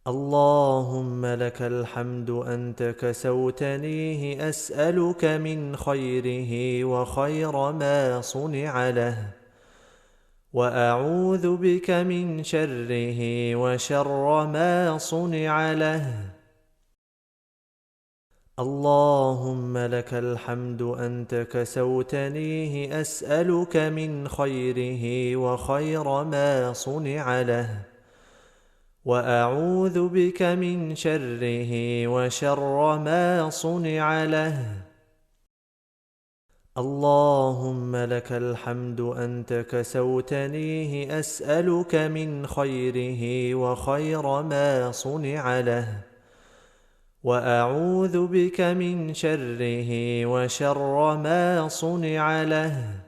اللهم لك الحمد أنت كسوتنيه، أسألك من خيره وخير ما صنع له، وأعوذ بك من شره وشر ما صنع له. اللهم لك الحمد أنت كسوتنيه، أسألك من خيره وخير ما صنع له، وأعوذ بك من شره وشر ما صنع له. اللهم لك الحمد أنت كسوتنيه، أسألك من خيره وخير ما صنع له، وأعوذ بك من شره وشر ما صنع له.